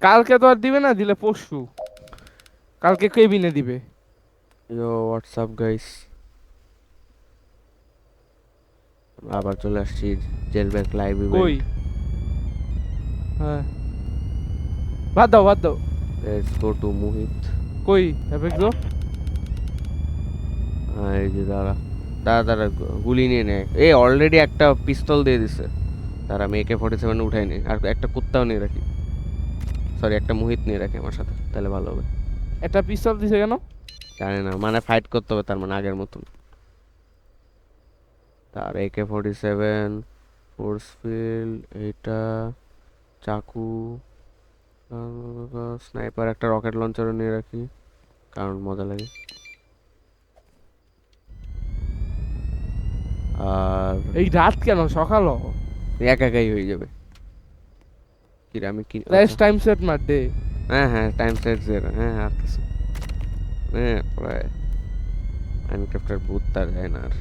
কালকে তো আর দিবে না, দিলে পরশু। কালকে কেবিনে দিবে। ইয়ো হোয়াটসঅ্যাপ গাইস, আবার চলে আসছি জেলব্যাক লাইভ কই? ইভেন্ট। হ্যাঁ, বাদ দাও বাদ দাও। লেটস গো টু মোহিত। কই অ্যাপেক্স গো? এই যে দাঁড়া দাঁড়া দাঁড়া, গুলি নিয়ে নেয়। এই অলরেডি একটা পিস্তল দিয়ে দিছে। তারা আমি AK-47 উঠাই নি, আর একটা কুত্তাও নিয়ে রাখি। সরি, একটা মোহিত নিয়ে রাখি আমার সাথে, তাহলে ভালো হবে। একটা পিস্তল দিছে কেন? জানি না, মানে ফাইট করতে হবে তার মানে আগের মতন। তার AK-47, ফোর্স ফিল্ড, এইটা চাকু, স্নাইপার, একটা রকেট লঞ্চারও নিয়ে রাখি কারণ মজা লাগে। আর এই রাত কেন, সকাল হ। একা একাই হয়ে যাবে। কি রে, আমি কি, ল্যাশ আচ্ছা। টাইম সেট মার দে। হ্যাঁ হ্যাঁ, টাইম সেট 0, হ্যাঁ আর কিছু, হ্যাঁ প্রায় মাইনক্রাফটের ভূত তার যায় না আর।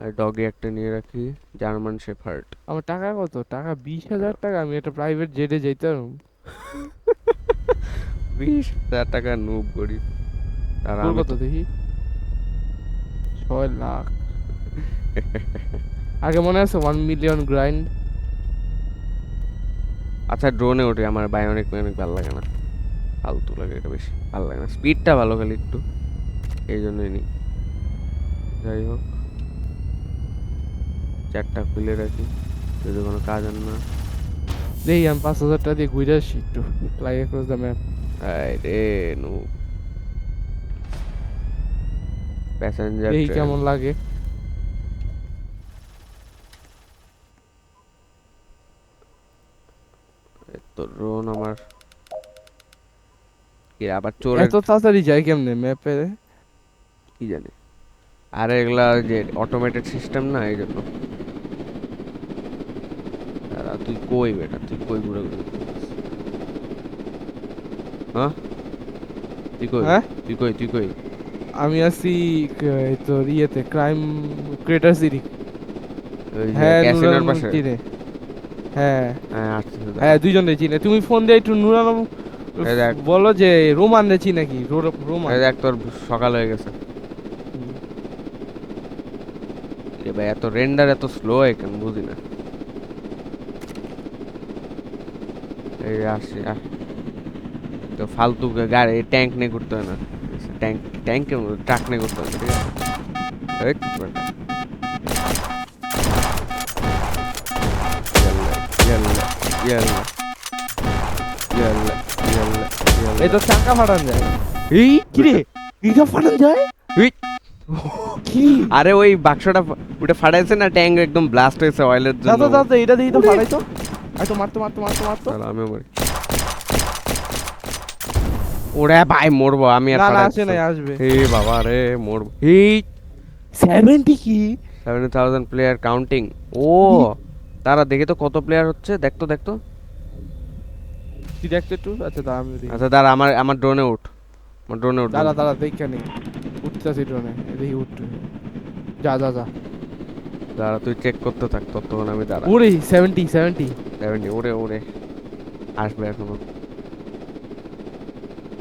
আর ডগে একটা নিয়ে রাখি, জার্মান শেফার্ড। আমার টাকা কত? টাকা 20,000 টাকা। আমি একটা প্রাইভেট জেটে যাইতাম। 20,000 টাকা নুব গরিব। আর তোর আমি কত তো দেখি? 6 লাখ। আগে মনে আছে 1 মিলিয়ন গ্রাইন্ড? আচ্ছা ড্রোনে উঠে, আমার বায়োনিক বায়োনিক ভালো লাগে না, ফালতু লাগে, এটা বেশি ভালো লাগে না, স্পিডটা ভালো খালি একটু, এই জন্যই নিই। যাই হোক, চারটা খুলে রাখি যদি কোনো কাজ আর না। দেখি আমি 5,000 টাকা দিয়ে ঘুরে আসি একটু। Fly across the map. এই রে নু, প্যাসেঞ্জার দেখি ট্রেন। কেমন লাগে। তো ড্রোন আমার কি আবার চোরের, এত তাড়াতাড়ি যায় কেমনে ম্যাপে? কি জানি। আর এগুলা ওই যে অটোমেটেড সিস্টেম না, এই জন্য। দাঁড়া, তুই কই বেটা, তুই কই ঘুরে ঘুরে ঘুরতেছিস? হ্যাঁ, তুই কই, হ্যাঁ, তুই কই, তুই কই? আমি আছি এই তোর ইয়েতে, ক্রাইম ক্রেটার সিটি। ওই যে হ্যাঁ, ক্যাসিনোর নুরানু পাশে। চিনে। হ্যাঁ। হ্যাঁ আসতেছে, দাঁড়া। হ্যাঁ, দুইজনে চিনে। তুমি ফোন দিয়ে একটু নুরানু এই দেখ, বলো যে রোমান রে চিনে কি, রোমান। এই দেখ তোর সকাল হয়ে গেছে। হুম। এ ভাই, এত রেন্ডার এত স্লো কেন বুঝি না। এই যে আসছি, তো ফালতু গাড়ি ট্যাঙ্ক নিয়ে ঘুরতে হয় না। ট্যাঙ্ক, ট্যাঙ্ক ট্রাক নিয়ে ঘুরতে হয় না, ঠিক আছে। এই বেটা, ইয়াল্লা ইয়াল্লা ইয়াল্লা ইয়াল্লা এই ইয়াল্লা তো চাকা ফাটান যায়। এই কি রে, বেটা, এটা ফাটান যায়? এই, কি? আরে ওই বাক্সটা ওটা ফাটাইছে না, ট্যাঙ্ক একদম ব্লাস্ট হয়েছে অয়েলের জন্য। দাদা দাদা, এটা দেখি তো ওরে, ফাটাই তো। আয় তো, মারতো মারতো মারতো মারতো। দাঁড়া, আমিও মরি। ওরে ভাই মরবো আমি আর না না, আসে ফাটাইতেছে। নাই, আসবে। হে বাবা রে, মরবো। এই 70 কি? 70,000 প্লেয়ার কাউন্টিং। ও, তারা দেখে তো কত প্লেয়ার হচ্ছে, দেখতো দেখতো। তুই দেখতে একটু, আচ্ছা দাঁড়া আমি দেখি। আচ্ছা দাঁড়া, আমার আমার ড্রোনে উঠ, আমার ড্রোনে উঠ দাঁড়া জলদি। দাঁড়া, দেখা নেই। উঠতেছি ড্রোনে, দেখি উঠতে। যা যা যা। দাঁড়া, তুই চেক করতে থাক ততক্ষণ, আমি দাঁড়া। ওরে 70 ওরে ওরে, আসবে এখনো।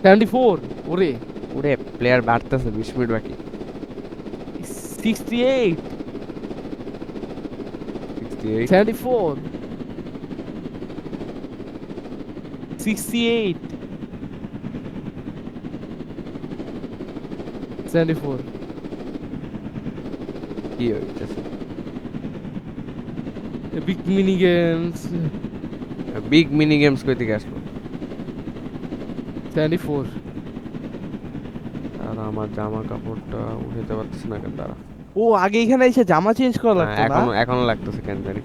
74। ওরে ওরে, প্লেয়ার বাড়তেছে, 20 মিনিট বাকি। 68, 68, 74, 68, 74। কি হইতেছে? Big mini games. Big mini games কই থেকে আসলো? 74। আর আমার জামা কাপড়টা উঠাতে পারতেছি না কেন, দাঁড়া। ও, আগে এখানে এসে জামা চেঞ্জ করা হ্যাঁ, লাগতো না? এখনো এখনো লাগতেছে কেন জানি।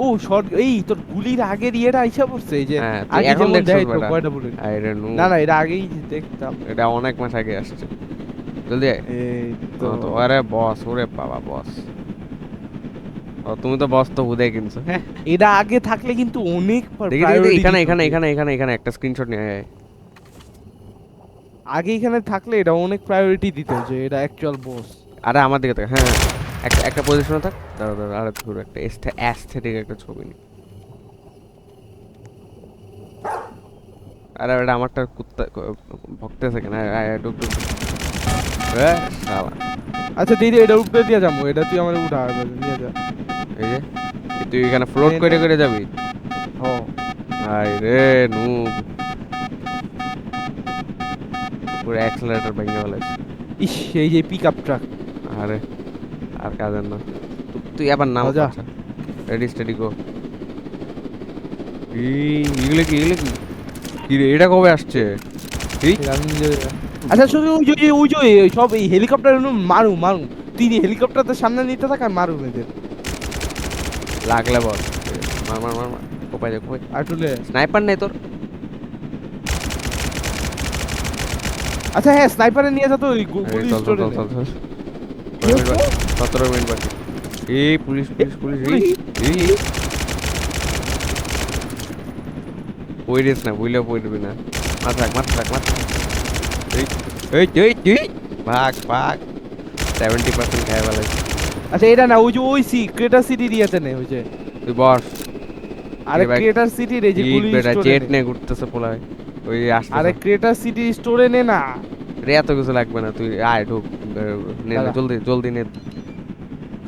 ও শর্ট, এই তোর গুলির আগের ইয়েটা আইসা পড়ছে, এই যে হ্যাঁ, তুই আগে এখন যেমন দেখছিস দেখাইতো বেটা? কয়টা বুলেট। আরে নু, না না, এটা আগেই দেখতাম। এটা অনেক মাস আগে আসছে। জলদি আয়। এই তো। তো আরে বস, ওরে বাবা বস। ও তুমি তো বস তো হুদে কিনছো, হ্যাঁ। এটা আগে থাকলে কিন্তু অনেক দেখি দেখি দেখি, প্রায়োরিটি এখানে দিত এখানে যে। এখানে এখানে এখানে একটা স্ক্রিনশট নিয়ে আয়। আগে এখানে থাকলে এটা অনেক প্রায়োরিটি দিত যে এটা অ্যাকচুয়াল বস। আরে আমার দিকে দেখ, হ্যাঁ একটা একটা পজিশনে থাক, দাঁড়া দাঁড়া, আর ধরো একটা অ্যাস্থেটিক একটা ছবি নি। আরে এটা আমারটা কুত্তা ভক্তেছে কেন? ডুক ডুক ডুক। শালা। আচ্ছা দিদি এটা উপরে দিয়ে যাবো, এটা তুই আমার উঠা নিয়ে যা। এই যে তুই এখানে ফ্লোট নে, করে নে। করে যাবি? ও আই রে নুব, পুরো অ্যাক্সেলারেটর ভেঙে ফেলেছে। ইস এই যে পিক আপ ট্রাক। আরে আর কাজের না। তুই আবার নাম। যা। আচ্ছা রেডি স্টেডি গো। এগুলো কি এগুলো কি? কি রে এটা কবে আসছে? এই আচ্ছা শুধু ওই যে সব এই হেলিকপ্টার মারু মারু, তুই হেলিকপ্টারদের সামনে নিতে থাক আর মারু এদের। লাগলে বল। মার মার মার মার। কোপাই দে কোপাই। আর টুলে স্নাইপার নেই তোর? আচ্ছা হ্যাঁ স্নাইপারে নিয়ে যা তো ওই এই গুলি চল চল স্টোরে চল চল চল। 17 মিনিট বাকি। এই পুলিশ পুলিশ পুলিশ এই এই এই। পইরিস না, বুইলে পইরবি না। মাথা রাখ মাথা রাখ মাথা রাখ। এই এই এই এই ভাগ ভাগ। 70% খায় ফেলাইছে। আচ্ছা এটা না ওই যে ওই ক্রেটার সিটি দিয়েতে নে ওই যে, তুই বস। আরে এ ভাই, ক্রেটার সিটির এই যে ঠিক গুলি বেটা স্টোরে জেট নে। নিয়ে ঘুরতেছে পোলায়। ওই আসতেছে। আরে ক্রেটার সিটি স্টোরে নে না। রে এত কিছু লাগবে না, তুই আয় ঢুক। নে নে দাঁড়া। জলদি জলদি নে।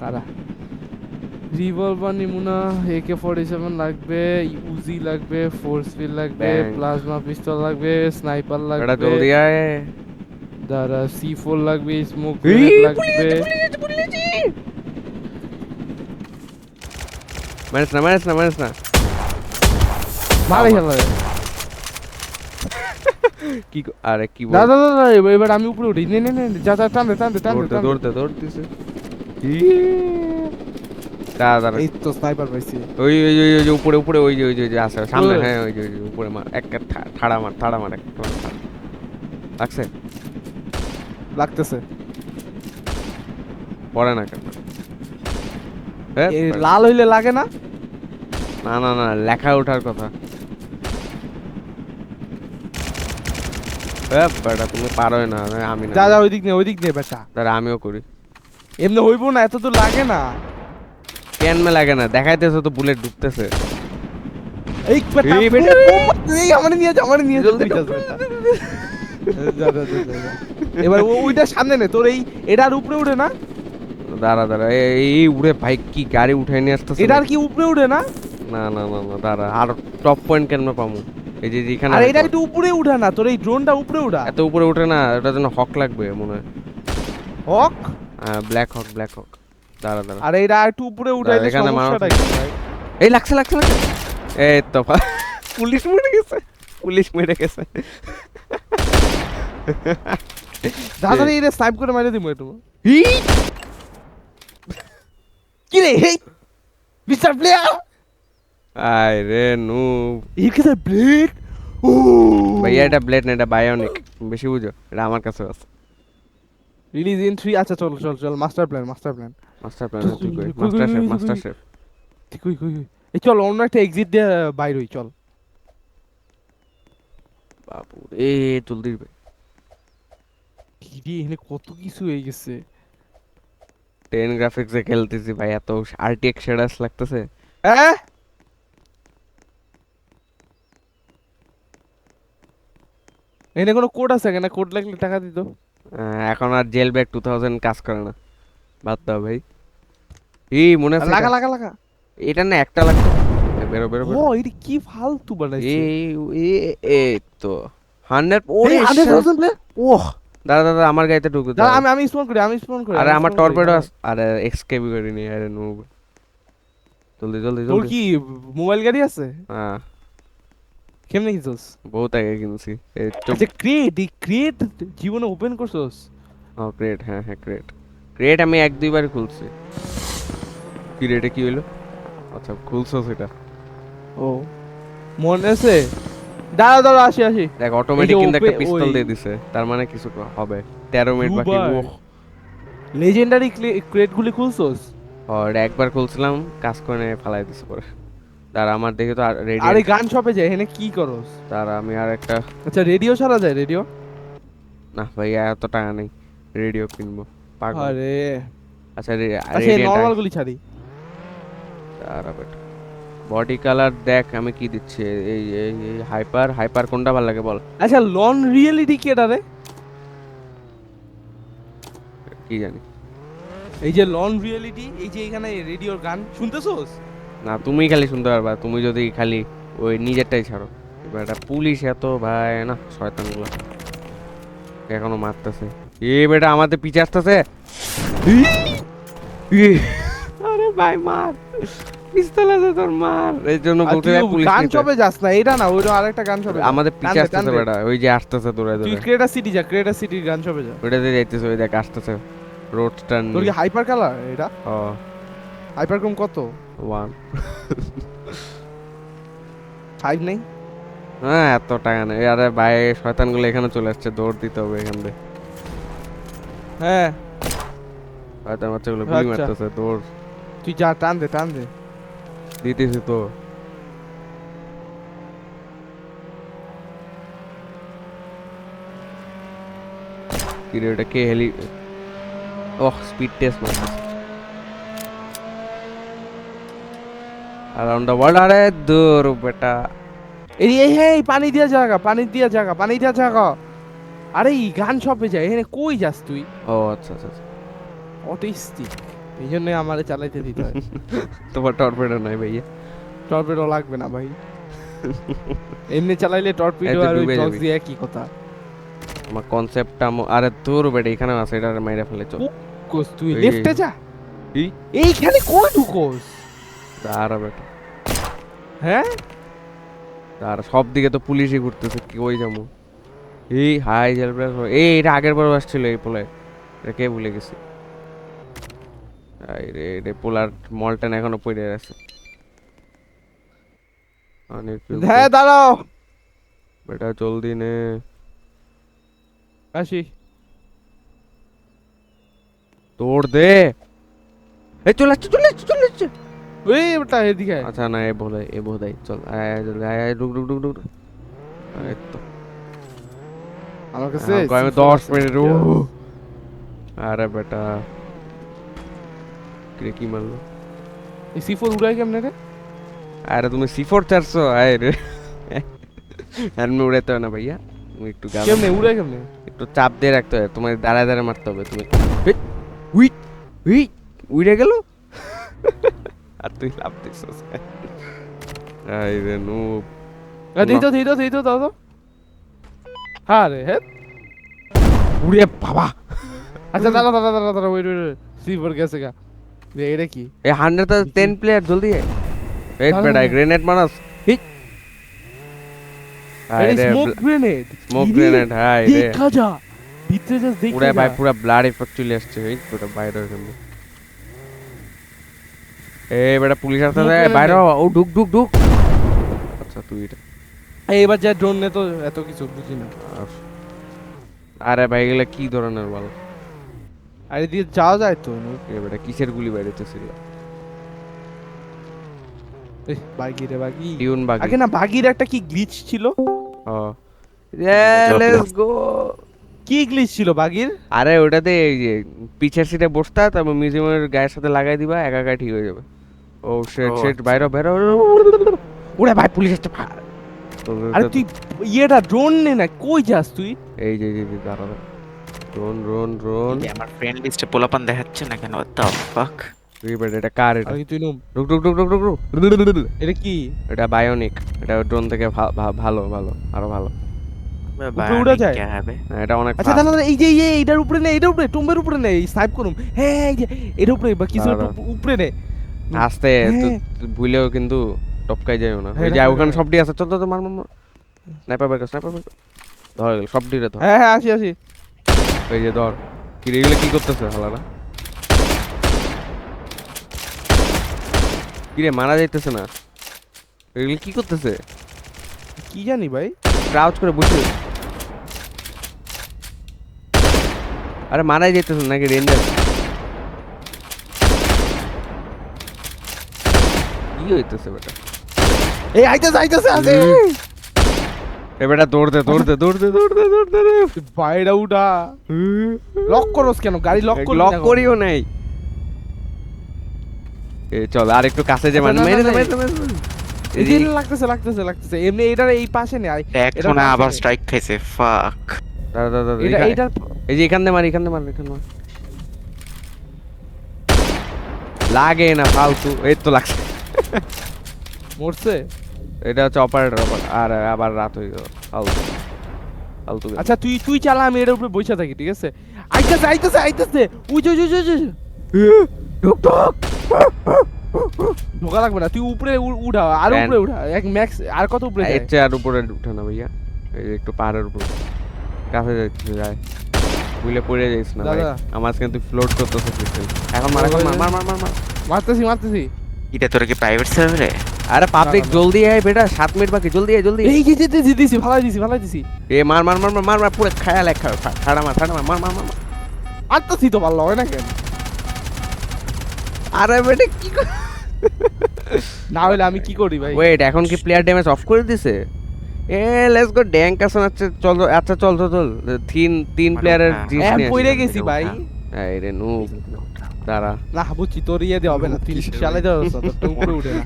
কারা রিভলভার নিমুনা, AK-47 লাগবে, ইউজি লাগবে, ফোর্স ফিল লাগবে, ব্যাং। প্লাজমা পিস্তল লাগবে, স্নাইপার বেটা লাগবে, জলদি আয়। দাঁড়া C4 লাগবে, স্মোক এই গ্রেনেড পুলিশ লাগবে। আছে পুলিশ আছে পুলিশ আছে। মারিস না মারিস না মারিস না। মারে আমার- খেলা কি আরে কি বল? দাদা দাদা এবার আমি উপরে উঠি, নে নে নে যা যা টান দে টান দে টান দে দৌড়তে টান দে। দৌড়তে দৌড়তেছে। দাঁড়া দাঁড়া। এই তো স্নাইপার পাইছি। ওই ওই ওই ওই যে উপরে উপরে ওই যে আছে সামনে। ওই। হ্যাঁ ওই যে উপরে মার একটা ঠাড়া মার ঠাড়া মার একটা লাগছে। লাগতেছে। পড়ে না কেন? হ্যাঁ এই লাল হইলে লাগে না? না না না, লেখা ওঠার কথা। বেটা তুমি পারোই না, আমি না। যা যা ওই দিক নে বেটা। দাঁড়া আমিও করি। এমনি হইবো না, এত তো লাগে না। কেন মে লাগে না? দেখাইতেছে তো বুলেট ঢুকতেছে। এই বেটা এই বেটা। এই আমারে নিয়ে যা আমারে নিয়ে যা জলদি তুই যা বেটা। যা যা যা যা, যা। এবার ওইটা সামনে নে, তোর এই এটার উপরে উঠে না? দাঁড়া দাঁড়া এই উড়ে ভাই কি গাড়ি উঠাই নিয়ে আসতেছে? এটার কি উপরে উঠে না? না না না না দাঁড়া, আর টপ পয়েন্ট কেন পামু? এই যে এখানে আর এটা একটু উপরে উঠা না, তোর এই ড্রোনটা উপরে উঠা। এত উপরে উঠে না, ওটার জন্য হক লাগবে মনে হয়। হক? ব্ল্যাক হক ব্ল্যাক হক। দাঁড়া দাঁড়া। আর এটা একটু উপরে উঠাইলে এখানে মানুষ সমস্যাটা কি ভাই? এই লাগছে লাগছে লাগছে। এই তো পুলিশ মরে গেছে, পুলিশ মরে গেছে। দাদা এটা স্নাইপ করে মাইরে দিমু একটু। ই! কি রে হেই মিস্টার প্লেয়ার, আয় রে নু এর কাছে ব্লেড। ও ভাইয়া, এটা ব্লেড না, এটা বায়োনিক। বেশি বুঝো, এটা আমার কাছে আছে। Release in 3। আচ্ছা চল চল চল, master plan master plan. Master plan তুই কই? Master chef master chef. ঠিক কই কই কই। এই চল অন্য একটা এক্সিট দিয়ে বাইর হই চল। বাবু এ জলদি ভাই। কি রে এখানে কত কিছু হয়ে গেছে। 10 গ্রাফিক্সে খেলতেছি ভাই, এত আরটিএক্স শেডার্স লাগতেছে। হ্যাঁ এখানে কোনো কোড আছে কেন? কোড লাগলে টাকা দিত। এখন আর জেল ব্রেক 2000 কাজ করে না, বাদ দাও ভাই। এই মনে আছে লাগা এটা? লাগা লাগা। এটা না একটা লাগতো। বেরো বেরো ও বেরো। এটা কি ফালতু বানাইছে। এই এই তো 100 ওরে এই 100,000 প্লেয়ার। ওহ দাদা দাদা আমার গাড়িতে ঢুকে দাঁড়া দাও। আমি স্পন করি আমি স্পন করি। আরে আমি আমার spawn করি, টর্পেডো দাঁড়া। আরে এক্সকেবি করি নি, আরে নুব। জলদি জলদি তোর জলদি। কি মোবাইল গাড়ি আছে? হ্যাঁ কেমনে কিনছস? বহুত আগে কিনছি। এই আচ্ছা ক্রিয়েট, এই ক্রিয়েট জীবনে ওপেন করছস? ক্রেট, হ্যাঁ হ্যাঁ ক্রেট। ক্রেট আমি 1-2 বার খুলছি। কি রেটে কি হইলো? আচ্ছা খুলছো সেটা? ও মনে আছে। দাঁড়া দাঁড়া আসি আসি। দেখ অটোমেটিক কিন্তু একটা ওপে- পিস্তল ওই- দিয়ে দিছে, তার মানে কিছু হবে। 13 মিনিট বাকি। দুবার। ওহ লেজেন্ডারি ক্রেট গুলি খুলছস? আর একবার খুলছিলাম, কাজ করে ফালাই দিছে পরে। তার আমার দেখে তো রেডি। আরে গান শপে যাই এখানে কি করস? তার আমি আর একটা। আচ্ছা রেডিও সারা যায় রেডিও? না ভাই এত টাকা নেই, রেডিও কিনবো পাগল। আরে আচ্ছা আচ্ছা নরমাল গুলি ছাড়ি। বডি কালার দেখ আমি কি দিচ্ছি, এই এই এই হাইপার হাইপার কোনটা ভালো লাগে বল। আচ্ছা লন রিয়েলিটি কি এটা রে? কি জানি। এই যে লন রিয়েলিটি, এই যে এখানে রেডিওর গান শুনতেছোস? না তুমি খালি শুনতে পারবা, তুমি যদি খালি ওই নিজেরটাই ছাড়ো। এবার এটা পুলিশ এত ভাই না শয়তানগুলো এখনো মারতেছে। এ বেটা আমাদের পিছে আসতেছে। আরে ভাই মার, পিস্তল আছে তোর, মার। এই জন্য আর বলতে তুই পুলিশ গান নিতে। চবে যাস না, এটা না ওইটা আরেকটা গান চবে। আমাদের পিছে আসতেছে বেটা, ওই যে আসতেছে দৌড়ে তুই দৌড়ে। ক্রিয়েটার সিটি যা, ক্রিয়েটার সিটির গান চবে যা। ওইটাতে যাইতেছে, ওই দেখ আসতেছে রোডস্টার তোর কি নিয়ে। হাইপার কালার এটা? ও হাইপার কম কত? 1 5 নেই? হ্যাঁ এত টাকা নেই। আরে ভাই শয়তানগুলো এখানে চলে আসছে, দৌড় দিতে হবে এখান থেকে। হ্যাঁ শয়তান বাচ্চাগুলো গুলি আচ্ছা। মারতেছে, দৌড় তুই যা, টান দে টান দে। দিতেছি তো। কি রে ওটা কে হেলি? ওহ স্পিড টেস্ট মারতেছে अराउंड द वर्ल्ड। अरे दूर बेटा। এই এই এই পানি দিয়া জায়গা, পানি দিয়া জায়গা, পানি দিয়া জায়গা। আরে এই গান শপে যায়, এখানে কই যাস তুই? ও আচ্ছা আচ্ছা আচ্ছা। অটিস্টিক, এই জন্য আমারে চালাইতে দিতে হয়। তোমার টর্পেডো নাই ভাইয়া? টর্পেডো লাগবে না ভাই, এমনি চালাইলে টর্পেডো এতে আর ওই ডুবে ডগস যাবি। দিয়ে একই কথা। আমার কনসেপ্টটা আরে দূর বেটা, এখানে আছে, এটা মাইরা ফেলে চল। কোস তুই এই- লেফটে যা। কি? এইখানে কই ঢুকোস? দাঁড়া বেটা, হ্যাঁ আর সব দিকে তো পুলিশই ঘুরতেছে, কি ওই যাবো? এই হাই জেল ব্রেক। এই এটা আগের বার আসছিল এই পোলায়, এটা কে ভুলে গেছি। এই রে এটা পোলার মলটেন এখনো পড়ে আছে। অনেক হ্যাঁ দাঁড়াও বেটা জলদি নে। আসি। দৌড় দে। এই চলে আসছে চলে আসছে চলে আসছে। ওই বেটা এদিকে আয়। আচ্ছা না এ বলে এ বোধাই চল আয় আয় জলদি আয় আয় রুক রুক রুক রুক। এই তো আমার কাছে আমি C4 10 আছে। মিনিট। আরে বেটা কে কি মারলো? এই C4 উড়াই কেমনে রে? আরে তুমি C4 চারছো? আয় রে এমনি উড়াইতে হয় না ভাইয়া, তুমি একটু গাল কেমনে উড়াই কেমনে? একটু চাপ দিয়ে রাখতে হয়, তোমার দাঁড়ায় দাঁড়ায় মারতে হবে। তুমি উই উই উড়ে গেল আর তুই লাভ দিছিস। আই রে নুব। দিই তো দাও তো। হ্যাঁ রে হ্যাঁ। উড়ে বাবা। আচ্ছা দাঁড়া ওয়েট C4 গেছে গা। এটা কি? এই 100 10 প্লেয়ার জলদি আয়। এই দাঁড়া, বেটা দাঁড়া। গ্রেনেড মারাস। আয় এটা রে স্মোক গ্রেনেড। Smoke grenade. হাই রে দেখা যা ভিতরে যা দেখা পুরা যা। ভাই পুরা ব্লাড ইফেক্ট চলে আসছে। এই পুরা বাইরে হয়ে গেল। এই বেটা পুলিশ আসছে Smoke grenade বাইরে হ। ও ঢুক ঢুক ঢুক। আচ্ছা তুই এটা এই এবার যা ড্রোন নে তো এত কিছু বুঝি না। আরে ভাই এগুলা কি ধরনের বল? আরে দিয়ে যাওয়া যায় তো। এই বেটা কিসের গুলি বাইরেতেছিল? বাগি রে বাগি। টিউন বাগি। আগে না বাগির একটা কি গ্লিচ ছিল? ও লেটস গো। কি গ্লিচ ছিল বাগির? আরে ওটাতে এই যে পিছের সিটে বসতা, তারপর মিউজিয়ামের গায়ের সাথে লাগাই দিবা, একা একা ঠিক হয়ে যাবে। ও শিট শিট বাইরে বাইরে। ওরে ভাই পুলিশ আসছে। আরে তুই ইয়েটা ড্রোন নে না, কই যাস তুই? এই যে যে দাঁড়া ড্রোন ড্রোন ড্রোন। এই আমার ফ্রেন্ড লিস্টে পোলাপান দেখাচ্ছে না কেন? what the fuck? তুই বেটা এটা কার এটা? আরে তুই নুম। রুক রুক রুক রুক রুক রুক। এটা কি? এটা বায়োনিক, এটা ড্রোন থেকে ভালো ভালো আরো ভালো। উপরে উড়া যায়? क्या है बे? হ্যাঁ, এটা অনেক আচ্ছা fast। দাঁড়া এই যে এইটার উপরে নে, এটার উপরে টুম্বের উপরে নে, স্নাইপ করুম। হ্যাঁ এই যে এর উপরে বা কিছু দাঁড়া। উপরে নে। আস্তে হ্যাঁ। ভুলেও কিন্তু টপকাই যায়ও না। হ্যাঁ, ওই যে রাখ, ওখানে রাখ। সবটি আছে, চল তো মার মার মার। স্নাইপার বের স্নাইপার বের ধর গেল সবটি রে ধর। হ্যাঁ আসি আসি। এই যে ধর। কি রে এগুলো কি করতেছে হালারা? কি রে মারা যাইতেছে না? এগুলো কি করতেছে? কি জানি ভাই। ক্রাউচ করে বসে। আরে মারাই যাইতেছে নাকি রেঞ্জার? কি হইতেছে বেটা? এই আইতাছে আছে। এ বেটা দৌড় দে দৌড় দে দৌড় দে দৌড় দে দৌড় দে রে। বাইরে উঠা। লক করোস কেন? গাড়ি লক করবি লক না করিও নাই। এই চল আর একটু কাছে যে আচ্ছা, মানে না, মেরে না, দে, না, মেরে দে, মেরে দে। এই যে লাগতেছে এমনি এটার এই পাশে নেই এক মনে হয় আবার স্ট্রাইক খাইছে ফাক। দাঁড়া, দাঁড়া, দাঁড়া, এটা এখানে- এটা এই যে এখান দিয়ে মার, এখান দিয়ে মার, এখানে মার। লাগে না ফালতু, এই তো লাগছে। মরছে। এটা হচ্ছে অপারেটর, আর আবার রাত হয়ে গেল, ফালতু ফালতু। আচ্ছা তুই চালা, আমি এর উপরে বসে থাকি, ঠিক আছে? আইতাছে উই ঢোকা লাগবে না, তুই উপরে উঠা, আর Fan- উপরে উঠা, এক ম্যাক্স আর কত উপরে যায়? এর চেয়ে আর উপরে উঠে না ভাইয়া, এই যে একটু পাহাড়ের উপর কাছে যাচ্ছে, যায় বুঝলে পড়ে যাইস না ভাই, দাদা। আমার কিন্তু ফ্লোট করতেছে এখন, মার এখন, মার মার মার মার মার। মারতেছি। এটা তোর কি প্রাইভেট সার্ভারে? আরে পাবলিক না। জলদি আয় বেটা, 7 মিনিট বাকি, জলদি আয়, জলদি আয়। এই যে দিছি ভালাই দিছি এ মার মার মার মার মার মার, পুরো খায়া লেখ, ঠাড়া মার মার মার মার মার। মারতেছি তো ভালো হয় না কেন? আরে বেটা কি না হলে আমি কি করি ভাই? ওয়েট, এখন কি প্লেয়ার ড্যামেজ অফ করে দিছে? এ লেটস গো ড্যাঙ্ক আসন, আচ্ছা চল, আচ্ছা চল তিন প্লেয়ারের জিনিস এম নিয়ে পইরে আসি। গেছি ভাই। এই রে নু দাঁড়া, না বুঝছি, তোর ইয়ে দিয়ে হবে না, তুই চালাই যাও, তোর উপরে উঠে না।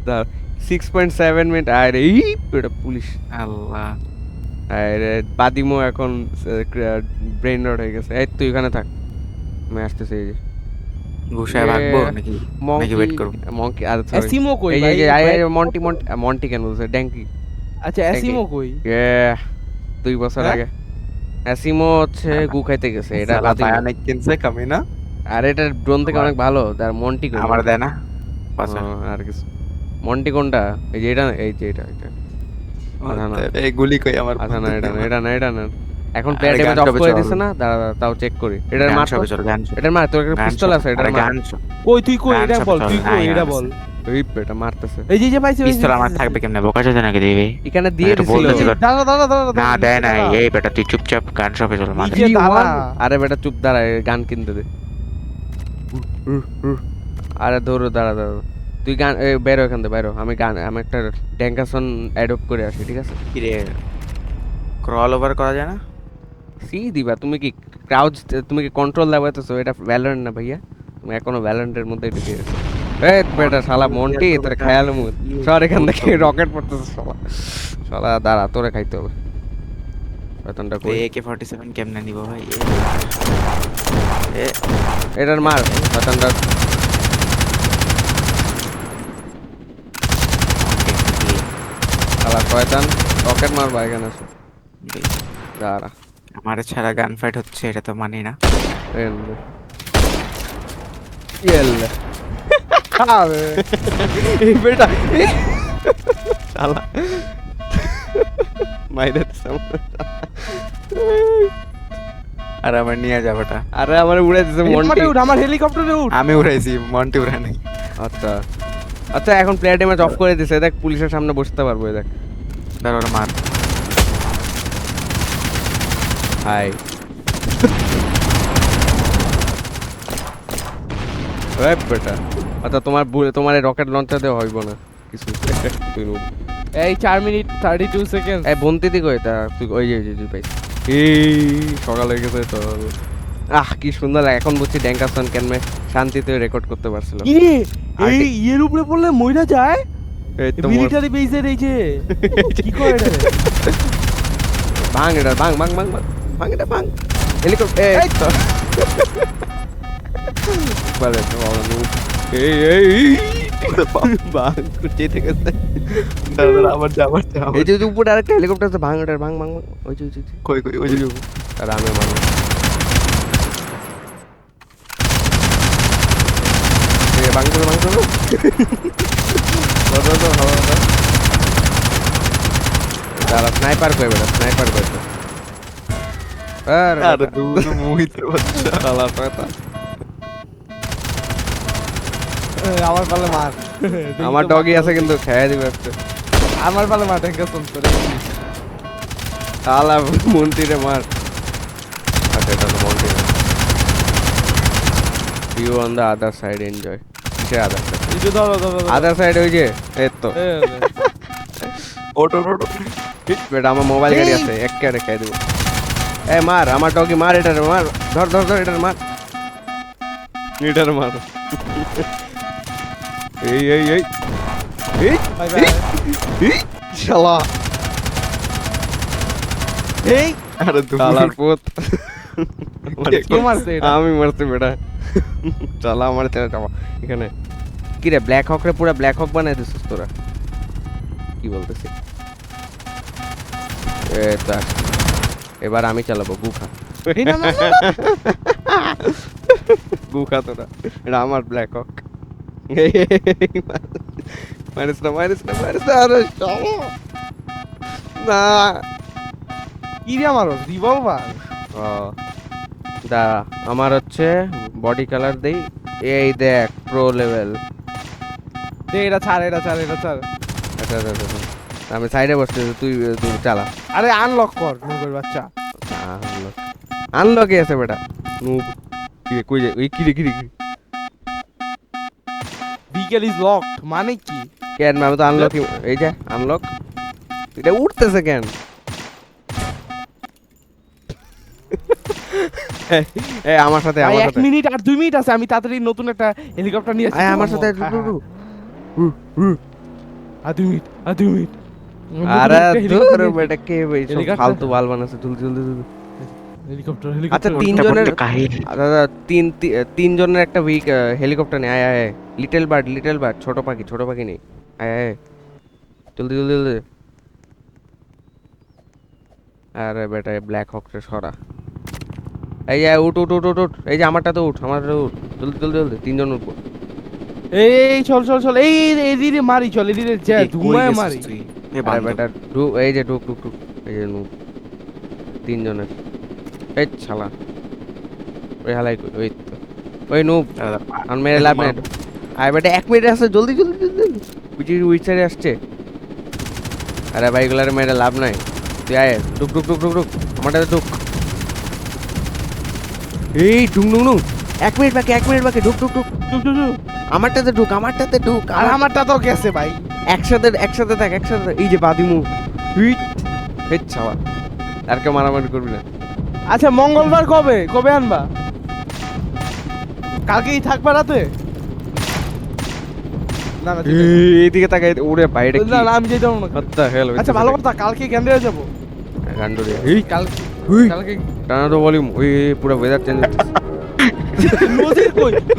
দাঁড়া 6.7 মিনিট। আরে এই বেটা পুলিশ, আল্লাহ। আরে বাদিমো এখন ব্রেন রট হয়ে গেছে। এই তুই এখানে থাক, আমি আসতেছি। এই যে ঘুষায় ভাগবো নাকি নাকি ওয়েট করব? মঙ্কি, আর অ্যাসিমো কই এই ভাই? যে মন্টি কেন বলছে ড্যাঙ্কি? আচ্ছা অ্যাসিমো কই? 2 বছর হ্যাঁ? আগে অ্যাসিমো হচ্ছে গু খাইতে গেছে, এটা সালা বাদিমো। বায়ানিক কিনছে কামি না? আর এটা ড্রোন থেকে অনেক ভালো, তার মন্টি কই? আমার দেয় না আচ্ছা আর কিছু মন্টি কোনটা? এই যে এটা, এই যে এটা আচ্ছা না। এই গুলি কই আমার? আচ্ছা না, এটা না এখন আরে প্লেয়ার ড্যামেজ গান অফ সবে করে চল। দিছে না, দাঁড়া তাও চেক করি। এটার গান মার সবে চল, গান সবে। এটার মার, তোর একটা গান পিস্তল সবে। আছে, আরে এটার মার। গান সবে। কই তুই কই? গান এটা সব বল, চল, তুই কই? আয়, এটা আয়, বল। ওই বেটা মারতেছে, এই যে পাইছি পিস্তল আমার থাকবে কেমনে? বোকা চোদা নাকি দিবি? এখানে দিয়ে এটা দিছিল। বলতেছিল। দাঁড়া না দেয় নাই। এই বেটা তুই চুপচাপ গান শপে চল মাঝে। নিচে দাঁড়া। আরে বেটা চুপ দাঁড়া, গান কিনতে দে। আরে ধরো, দাঁড়া, তুই গান বেরো এখান থেকে, বেরো। আমি একটা ড্যাঙ্কাসন অ্যাডপ্ট করে আসি, ঠিক আছে? কি রে, ক্রল ওভার করা যায় না? সি দিবা তুমি কি ক্রাউচ, তুমি কি কন্ট্রোল দাবাইতেছো? এটা ভ্যালোরেন্ট না ভাইয়া, তুমি এখনো ভ্যালোরেন্টের মধ্যে ঢুকে গেছো। এই বেটা শালা মন্টি, তোর খেয়াল মুখ সর এখান থেকে, রকেট পড়তেছে শালা দাঁড়া, তোরে খাইতে হবে। বেতনটা কই? AK-47 কেমনে নিব ভাই? এ এটার মার বেতনটা। শালা শয়তান, রকেট মার ভাই, এখানে আসো। দাঁড়া আমার ছাড়া গান ফাইট হচ্ছে, এটা তো মানি না। ইয়েলে আরে এই বেটা শালা মাইরে দিছে আমার। আর আমার নিয়ে যাবোটা আরে আমার উড়ে দিছে মন্টি। হেলিকপ্টারে উঠ, আমার হেলিকপ্টারে উঠ। আমি উড়াইছি, মন্টি উড়াই নাই। আচ্ছা আচ্ছা, এখন প্লেয়ার ড্যামেজ অফ করে দিছে, দেখ পুলিশের সামনে বসতে পারবো, এই দেখ। দাঁড়া ওরা মার। হাই ওই বেটা, আচ্ছা তোমার রকেট লঞ্চার দেওয়া হইব না কিছু। তুই নুব। এই 4 মিনিট 32 সেকেন্ড। এই বন্তি দি কই তা? তুই ওই যে পাইছ। এই সকাল হয়ে গেছে তো। কি সুন্দর লাগে, এখন বুঝছি ড্যাঙ্কাসন কেমনে শান্তিতে রেকর্ড করতে পারছিল। কি রে, এই ইয়ের উপরে পড়লে মইরা যায়? এই তো মিলিটারি বেজের এই যে কি করে এটা? ভাঙ এটা, ভাঙ এটা, ভাঙ হেলিকপ্টার। এই তো বলে তো বাবা নু। এই ভাঙ যেতে গেছে। আবার যাবার এই যে উপরে আরেকটা হেলিকপ্টার আছে, ভাঙ এটা, ভাঙ ওই যে কই কই ওই যে আর আমি মারবো। ভাঙ দাঁড়া, স্নাইপার কই বেটা, স্নাইপার কই? আরে দুধ মুহিতের বাচ্চা। শালা শয়তান। আমার পালে মার। আমার ডগি আছে কিন্তু খেয়ে দিবে একটা। আমার পালে মার, দেখা শুন তোরে। শালা মন্ত্রীরে মার। আচ্ছা এটা তো মন্ত্রী। You on the other side enjoy. কিসের other side? এই যে ধরো। Other side ওই যে, এই তো। ওটো বেটা আমার মোবাইল গাড়ি আছে, একে রেখে দেবো। মার আমার ডগি, মার এটার, মার ধর এটার, মার এটার মার। এই এই এই এই বাই বাই এই শালা এই আরে শালার পুত কে মারছে এটা আমি মারছি বেটা শালা আমার ছেলে যাবা এখানে কি রে ব্ল্যাক হক রে পুরো ব্ল্যাক হক বানাই দিছিস তোরা কি বলতেছিস এটা এবার আমি চালাবো গুখা এই না না না, না। গুখা তোরা এটা আমার ব্ল্যাক হক মাইনাস না আরে শালা না কি রে আমারও রিভলভার ও দাঁড়া আমার হচ্ছে বডি কালার দেই এই দেখ প্রো লেভেল দে এটা ছাড় এটা ছাড় এটা ছাড় আচ্ছা আচ্ছা আচ্ছা আমি সাইডে বসতে তুই তুই চালা আরে আনলক কর নুবের বাচ্চা আনলক আনলকই আছে বেটা নুব কি রে, কই যায় ওই কি রে ভিকেল ইজ লকড মানে কি কেন আমি তো আনলক এই যে আনলক এটা উঠতেছে কেন এই আমার সাথে ভাই, আমার এক সাথে মিনিট আর 2 মিনিট আছে আমি তাড়াতাড়ি নতুন একটা হেলিকপ্টার নিয়ে আসছি আয় আমার সাথে হ্যাঁ, হ্যাঁ। আর 2 মিনিট আর 2 মিনিট আরে দূর বেটা কে ভাই সব হেলিকপ্টার। ফালতু বাল বানাচ্ছে জলদি হেলিকপ্টার আচ্ছা হেলিকপ্টার তিনজনের কাহিনী দাদা তিনজনের একটা উইক হেলিকপ্টার নেই আয় আয় লিটল বার্ড ছোট পাখি নেই আয় আয় জলদি আরে বেটা ব্ল্যাক হকটা সরা এই যে উঠ এই যে আমারটা তো উঠ জলদি তিনজন উঠবো এই চল এই এদিকে মারি চল এদিকে যা ধুমায় মারি আরে বেটা এই যে ঢুক এই যে নুক তিনজনের এই শালা ওই হালাই ওই তো ওই নুব আর মেরে লাভ নেই আরে বেটা 1 মিনিট আছে জলদি উই সাইডে আসছে আরে ভাই গুলারে মেরে লাভ নাই তুই আয় ঢুক আমারটাতে ঢুক এই ঢুক 1 মিনিট বাকি ঢুক আমারটাতে ঢুক আর আমারটা তো গেছে ভাই একসাথে থাক এই যে বাদিমু এই ছাওয়া আর কে মারামারি করবি না আচ্ছা মঙ্গলবার কবে আনবা কালকেই থাকবা রাতে না না ঠিক আছে। এইদিকে তাকাই ওরে বাইরে কি না না আমি যেতে পারবো না what the hell আচ্ছা ভালো কথা কালকে ক্যান্ডিডে যাবো গান্ডুরে এই কালকে টানা তো ভলিউম ওই পুরো ওয়েদার চেঞ্জ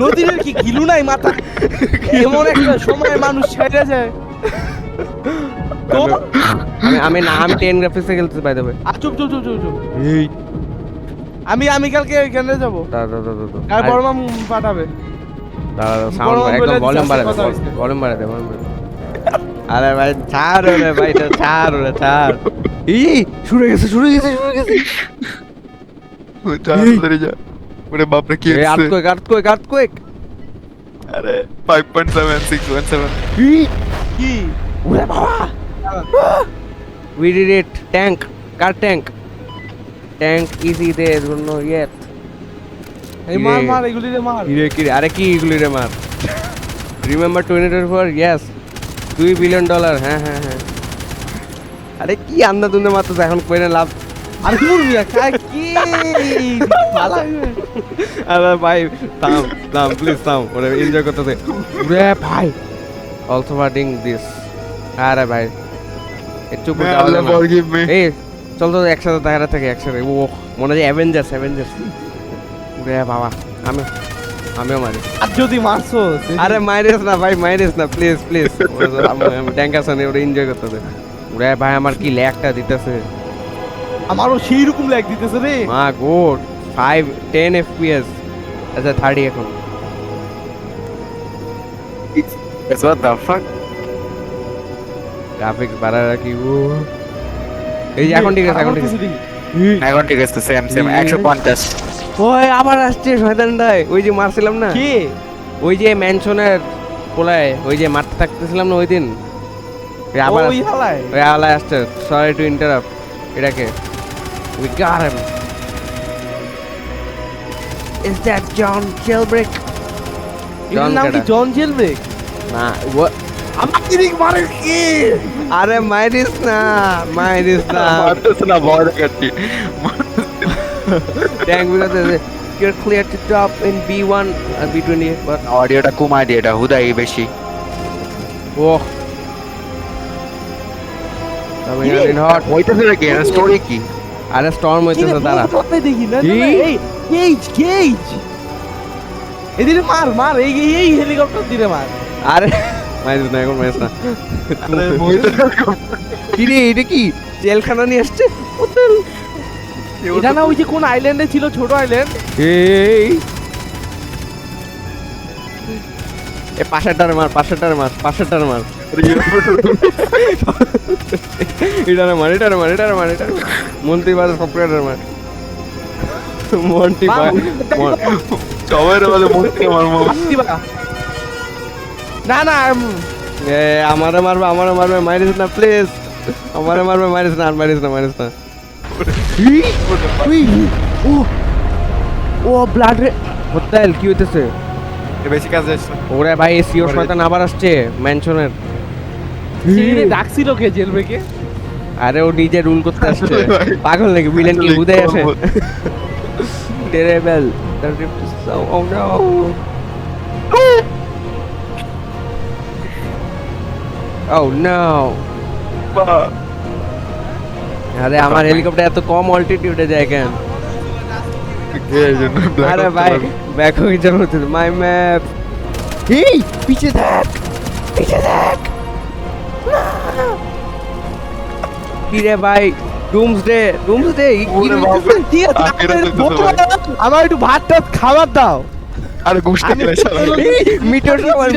নদীর কি গিলু নাই মাথা এমন একটা সময় মানুষ ছেড়ে যায় তো আমি 10 গ্রাফিক্সে খেলতে বাই দেবে চুপ এই আমি কালকে ক্যান্ডিডে যাবো দাদা আর বড় মাম পাঠাবে সাউন্ড বড় একদম বলে ভলিউম বাড়া কথা হইছে। ভলিউম বাড়া দে আরে ভাই ছাড় রে ভাই ছাড় এই শুরু হয়ে গেছে তাড়াতাড়ি যা ওরে বাপ রে কি এই হচ্ছে আর্থকোয়েক আরে 5.7617 কি ওরে বাবা we did it tank easy there no yet এই মার এগুলি রে মার কি রে আরে কি এগুলি রে মার রিমেম্বার 2024 yes $2 billion হ্যাঁ আরে কি আন্দা দুন্দে মাত্র এখন কইনা লাভ আর কি বলবি কি ভালো আরে ভাই থাম প্লিজ থাম ওরে এনজয় করতে দে রে ভাই অলসো ওয়ার্ডিং দিস আরে ভাই একটু May বুঝা Allah forgive me. এই চল তো একসাথে দেখা থেকে একসাথে ও মনে হয় অ্যাভেঞ্জার্স রে বাবা আমিও মারি আর যদি মারছো আরে মাইরিস না প্লিজ আমি ড্যাঙ্কাসনে ওরে এনজয় করতে দে রে ভাই আমার কি ল্যাগটা দিতেছে আমারও সেই রকম ল্যাগ দিতেছে রে মা গোড 10 fps আচ্ছা 30 এখন What the fuck? গ্রাফিক্স বাড়া রাখি ও এই যে এখন ঠিক আছে এখন ঠিক আছে সেম 150 ওই আবার আসছে শয়তানটাই ওই যে মারছিলাম না কে ওই যে ম্যানশনের পোলায় ওই যে মারতে থাকতেছিলাম না ওই দিন ওই আবার ওই হালায় ওই আলায় আসছে সরি টু ইন্টারাপ্ট এটাকে we got him is that John jailbreak এর নাম কি জন জেলব্রেক না আমাকে দিক মারে কি আরে মাইরিস না মারতেছ না ভয় দেখাচ্ছি tank বিরাতে you're clear to drop in B1 B20 but অডিওটা কমাই দিয়ে এটা হুদাই বেশি ওহ coming in hot হইতেছে নাকি স্টোরি কি? আরে স্টর্ম হইতেছে তারা দেখি না এই গেজ এদিকে মার এই হেলিকপ্টার দিলে মার। আরে মাইরিস না এখন মাইরিস না আরে মোহিত কি রে এটা কি জেলখানা নিয়ে আসছে এটা না ওই যে কোন আইল্যান্ডে ছিল, ছোট আইল্যান্ড। এই এ পাশেরটার মার এটারে মার মন্ত্রী বাজার সফটওয়্যারের মার মন্টি ভাই সবাই বলে মুখে আমার মুখ না এ আমারে মারবে মারিস না প্লিজ আমারে মারবে মারিস না ও ব্লাড রে হোটেল কি হইতেছে বেশি কাজ আসছে। ওরে ভাই সিও শয়তান আবার আসছে ম্যানশনের ডাকছিল কে জেলবেকে? আরে ও নিজে রুল করতে আসছে পাগল নাকি ভিলেন কি বুঝে আসে টেরেবল ও নো ও নো আরে আমার হেলিকপ্টার এত কম অল্টিটিউডে যায় কেন? আরে ভাই ব্যাক হয়ে যাবে মাই ম্যাপ এই পিছে দেখ কি রে ভাই ডুমসডে আমার একটু ভাত টাত খাবার দাও। আরে গুষ্টি খেলে মিটার সবার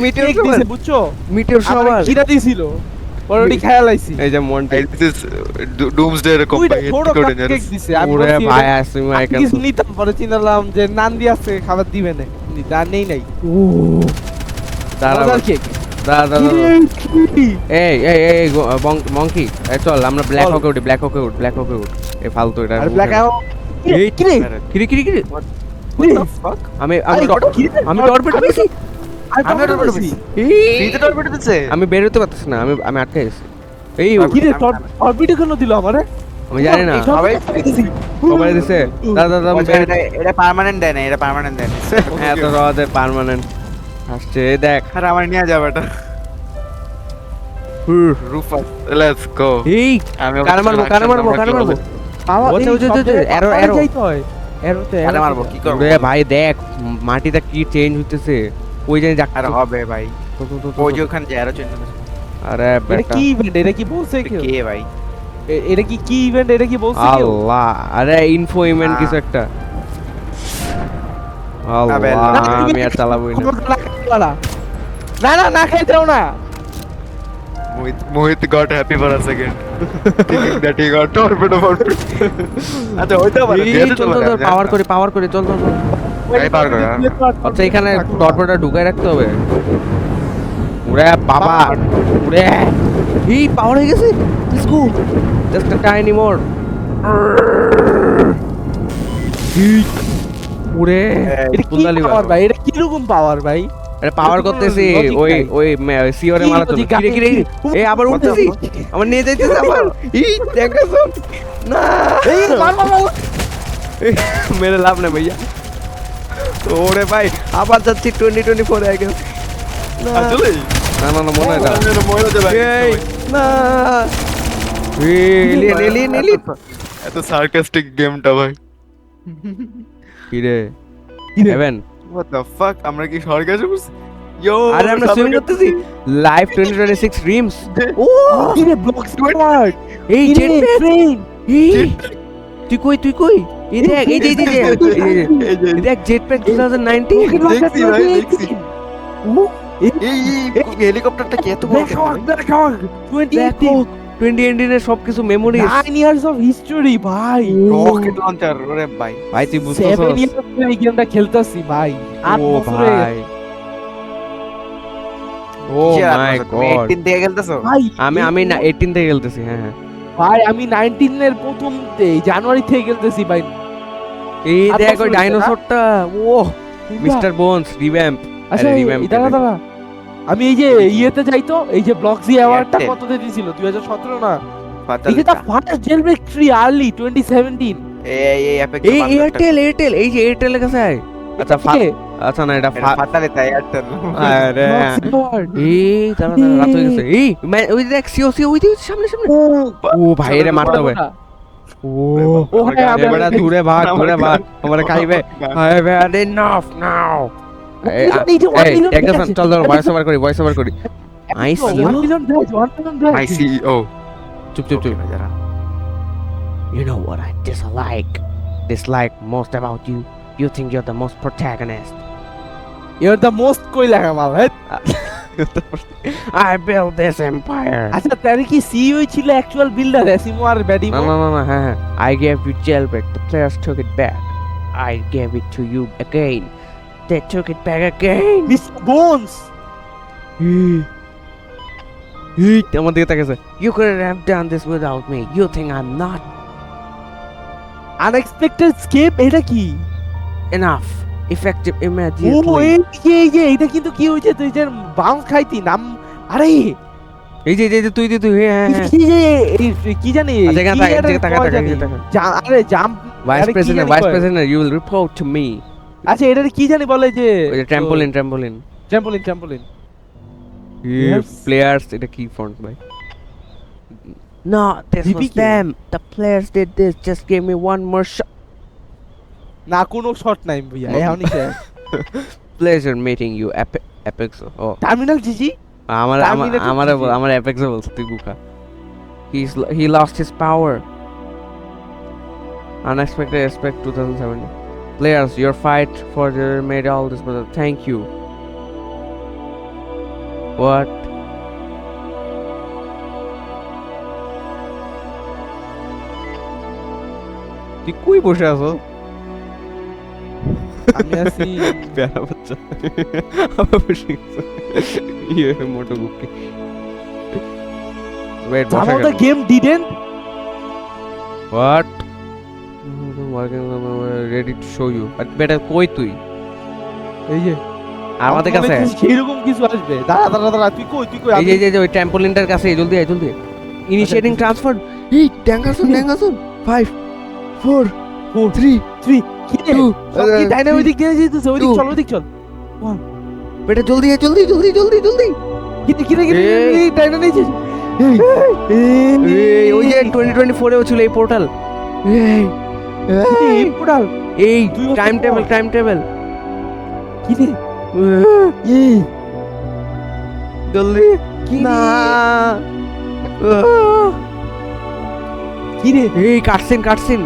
বুঝছো মিটার সবার কিরা দিছিল অলরেডি খেয়াল আইছি। এই যে মন্টি দিস ইজ ডুমসডে এরকম দুইটা ছোট কেক দিছে। আমি ওরে বলছি ভাই আসি আই ক্যান কিছু নিতাম, পরে চিন্তালাম যে নান্দি আছে খাবার দিবে না, দাঁড় নাই দাঁড়া মজার কেক। দাঁড়া এই মঙ্কি এই চল আমরা ব্ল্যাক হকে উঠি এই ফালতু এটা আর ব্ল্যাক আউট এই কিরে আমি টর্পেডো পেয়েছি আমি বের হতে পারতেছি না আমি আটকে গেছি এই কি রে অরবিট কেন দিল আমারে? আমি জানি না সবাই দিছে দাদা এটা পার্মানেন্ট দেয় না, এটা পার্মানেন্ট দেয় না। এত সহজে পার্মানেন্ট আসছে এই দেখ আরে আমার নিয়ে যাবে এটা রুফাস লেটস গো। এই কার মারবো এরো এরোতে আরে মারবো কি করব? ওরে ভাই দেখ মাটিটা কি চেঞ্জ হইতেছে ওই জানি যাক আরে হবে ভাই, ওই যে ওখানে যে আরো চেঞ্জ হবে। আরে এটা বেটা কি ইভেন্ট? এটা কি বলছে কেউ? কে ভাই? এটা কি ইভেন্ট? এটা কি বলছে কেউ? আল্লাহ আরে ইনফো ইভেন্ট কিছু একটা আবে আল্লাহ না, আমি আর চালাবোই না না খাইতে দাও না। মোহিত got happy for a second thinking that he got torpedo for আচ্ছা হইতে পারে, এই চল পাওয়ার করে চল এই পার করে আচ্ছা এখানে টর্পেডোটা ঢুকাই রাখতে হবে ওরে বাবা ওরে এই পাওয়ার হয়ে গেছে let's go just a tiny more ওরে এটা কি পাওয়ার ভাই? এটা কি রকম পাওয়ার ভাই? আরে পাওয়ার করতেছি ওই সিওরে মারা তো কিরে এই আবার উঠতেছি আমার নিয়ে যাইতেছে আবার এই দেখছো না এই মার মেরে লাভ না ভাইয়া ওরে ভাই আবার যাচ্ছি 2024 আই গেস আসলে না মনে হয় না মহিলা যাবে এই না এলি এত সার্কাস্টিক গেমটা ভাই। কিরে হেভেন what the fuck আমরা কি স্বর্গে যাচ্ছি? ইয়ো আরে আমরা সুইমিং করতেছি লাইভ 2026 ড্রিমস ও কি রে ব্লক স্কোয়াড এই জেট ট্রেন এই তুই কই এই দেখ এই দেখ জেট প্যাক 2019 দেখছি ভাই দেখছি। এই হেলিকপ্টারটা কি এত বড়? দেখো 2018 এর সবকিছু মেমোরি 9 ইয়ার্স অফ হিস্টরি ভাই। রকেট লঞ্চার ওরে ভাই। ভাই তুই বুঝতেছস 7 ইয়ার্স ধরে এই গেমটা খেলতাছি ভাই। 8 ও বছর হয়ে ভাই ও মাই গড 18 থেকে খেলতেছো? ভাই আমি না 18 থেকে খেলতেছি হ্যাঁ ভাই আমি 19 এর প্রথম জানুয়ারি থেকে খেলতেছি ভাই। এই আট দেখ বছর ওই হয়েছে না? ডাইনোসরটা ও মিস্টার বোনস রিভ্যাম্প আচ্ছা রিভ্যাম্প দাঁড়া আমি এই যে ইয়েতে যাইতো এই যে ব্লকসি অ্যাওয়ার্ডটা Airtel। কততে দিছিল 2017 না? পাতাল এই যে the first jailbreak free early 2017 এই অ্যাপে এই এয়ারটেল এই যে এয়ারটেল এর কাছে আয় আচ্ছা কে? আচ্ছা না এটা ফাটালে তাই এয়ারটেল আরে এই দাঁড়া দাঁড়া রাত হয়ে গেছে এই ওই দেখ সিও সিও ওই দিকে সামনে সামনে ও ভাই এরে মারতে হবে ও ও হ্যাঁ এ বেটা দূরে ভাগ আমারে খাইবে হাই ব্যাড ইনাফ নাও এই একটা চল ধর ভয়েস ওভার করি আই সি আই সি ও চুপ You know what I dislike most about you? You think you're the most protagonist. You're the most কই লাগা মাল হ্যাঁ I built this empire. আচ্ছা তার কি সিইও ছিল অ্যাকচুয়াল বিল্ডার এসিমো আর ব্যাডিমো No, হ্যাঁ I gave you jailbreak. The players took it back. I gave it to you again. They took it back again. Mister bones আমার দিকে তাকাইছে You couldn't have done this without me. You think I'm not unexpected escape এটা কি enough effective ও immediately? এই যে এটা কিন্তু কি হইছে তুই যে বাউন্স খাইতি নাম আরে এই যে তুই হ্যাঁ কি যে কি জানি আচ্ছা, এখানে কি একটা টাকা কয় জানি? আরে jump Vice President, you will report to me. আচ্ছা এটা কি জানি বলে যে ওই যে ট্রাম্পোলিন ট্রাম্পোলিন Yes. players এটা কি ফন্ট ভাই No, this was GPK. them. The players did this. Just give me one more shot. না কোনো শট নাই ভাইয়া এখনই শেষ Pleasure meeting you, Apex. Oh, terminal GG আমার Apex বলছ তুই গুখা. He lost his power. Unexpected aspect 2017. Players, your fight for the made all this, but thank you. What? তুই কই বসে আছো আমি আছি প্যারা বাচ্চা আবার বসে গেছে ইয়ে মোটো বুকে ওয়েট বসে Some of the গেল game didn't what working ready to show you but better কই তুই এই যে আমাদের কাছে সেরকম কিছু আসবে দাঁড়া তুই কই এই যে ওই ট্যাম্পোলিনটার কাছে জলদি আয় ইনিশিয়েটিং ট্রান্সফার এই ড্যাঙ্গাসন 5 4 3 কি রে Two, কি ডাইনা ওই দিক দিয়ে যেতেছে ওই দিক চল বেটা জলদি আয় জলদি কি রে এই ডাইনা নেই এই ওই যে 2024 এও ছিল এই পোর্টাল এই পোর্টাল এই দুই বছর টাইম টেবিল কি রে এই জলদি কি না কি রে এই কাটসিন